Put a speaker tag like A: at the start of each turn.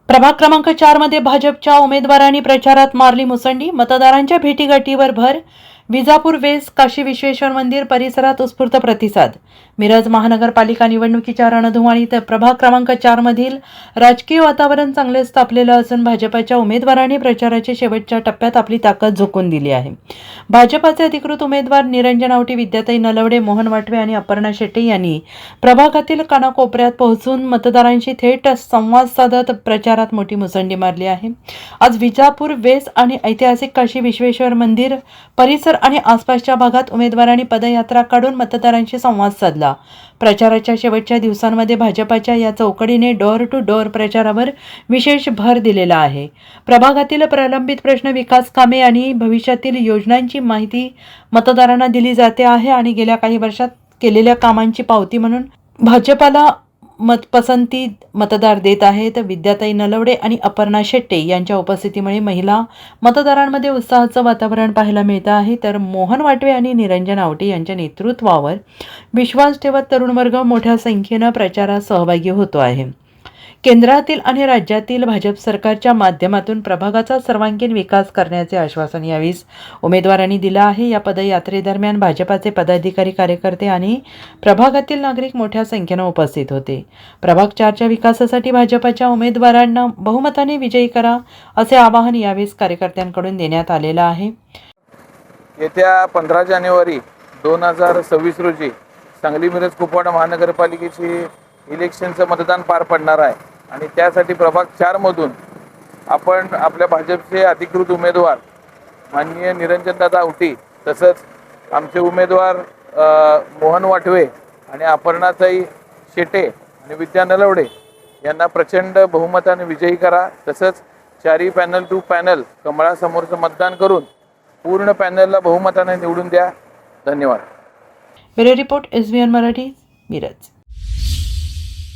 A: प्रभाग क्रमांक 4 मध्ये भाजपच्या उमेदवारांनी प्रचारात मारली मुसंडी. मतदारांच्या भेटीगाठीवर भर. विजापूर वेस्ट काशी विश्वेश्वर मंदिर परिसरात उत्स्फूर्त प्रतिसाद. मिरज महानगरपालिका निवडणुकीच्या रणधुमाळीत प्रभाग क्रमांक 4 मधील राजकीय वातावरण चांगलेच तापलेलं असून भाजपच्या उमेदवारांनी प्रचाराच्या शेवटच्या टप्प्यात आपली ताकद झोकून दिली आहे. भाजपचे अधिकृत उमेदवार निरंजन आवटी, विद्याताई नलवडे, मोहन वाटवे आणि अपर्णा शेट्टे यांनी प्रभागातील कानाकोपऱ्यात पोहोचून मतदारांशी थेट संवाद साधत प्रचारात मोठी मुसंडी मारली आहे. आज विजापूर वेस्ट आणि ऐतिहासिक काशी विश्वेश्वर मंदिर परिसर आणि आसपासच्या भागात उमेदवारांनी पदयात्रा काढून मतदारांशी संवाद साधला. प्रचाराच्या शेवटच्या दिवसांमध्ये भाजपच्या या चौकडीने डोअर टू डोअर प्रचारावर विशेष भर दिलेला आहे. प्रभागातील प्रलंबित प्रश्न, विकास कामे आणि भविष्यातील योजनांची माहिती मतदारांना दिली जाते आहे आणि गेल्या काही वर्षात केलेल्या कामांची पावती म्हणून भाजपला पसंती मतदार देत आहेत. विद्याताई नलवडे आणि अपर्णा शेट्टे यांच्या उपस्थितीमुळे महिला मतदारांमध्ये उत्साहाचं वातावरण पाहायला मिळतं आहे. तर मोहन वाटवे आणि निरंजन आवटे यांच्या नेतृत्वावर विश्वास ठेवत तरुण वर्ग मोठ्या संख्येनं प्रचारात सहभागी होतो आहे. केंद्रातील आणि राज्यातील भाजप सरकारच्या माध्यमातून प्रभागाचा सर्वांगीण विकास करण्याचे आश्वासन यावेळी उमेदवारांनी दिलं आहे. या पदयात्रेदरम्यान भाजपाचे पदाधिकारी, कार्यकर्ते आणि प्रभागातील नागरिक मोठ्या संख्येनं उपस्थित होते. प्रभाग 4च्या विकासासाठी भाजपच्या उमेदवारांना बहुमताने विजयी करा असे आवाहन यावेळी कार्यकर्त्यांकडून देण्यात आलेलं आहे.
B: येत्या 15 जानेवारी 2026 रोजी सांगली मिरज कुपवाड महानगरपालिकेची इलेक्शनचं मतदान पार पडणार आहे आणि त्यासाठी प्रभाग 4 मधून आपण आपल्या भाजपचे अधिकृत उमेदवार माननीय निरंजनदादा आवटी, तसंच आमचे उमेदवार मोहन वाटवे आणि अपर्णाताई शेटे आणि विद्या नलवडे यांना प्रचंड बहुमताने विजयी करा. तसंच 4ही पॅनल टू पॅनल कमळासमोरचं मतदान करून पूर्ण पॅनलला बहुमताने निवडून द्या. धन्यवाद.
A: Bureau report SBN Marathi, Miraj.